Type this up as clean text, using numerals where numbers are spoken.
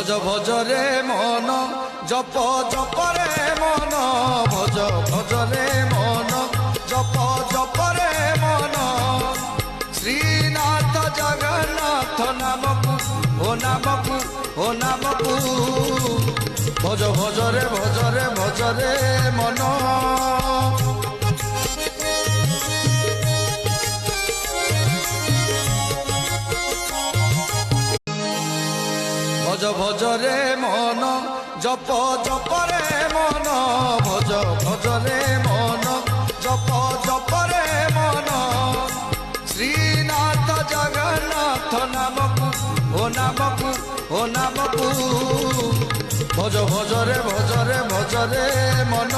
ভজ ভজ রে মন জপ জপ রে মন ভজ ভজ রে মন জপ জপ রে মন শ্রীনাথ জগন্নাথ নামকু ও নামকু ও নামকু ভজ ভজ রে ভজ রে ভজ রে মন ভজ ভজ রে মন জপ জপ রে মন ভজ ভজ রে মন জপ জপ রে মন শ্রীনাথ জগন্নাথ নামকু ও নামকু ও নামকু ভজ ভজ রে ভজ রে ভজ রে মন।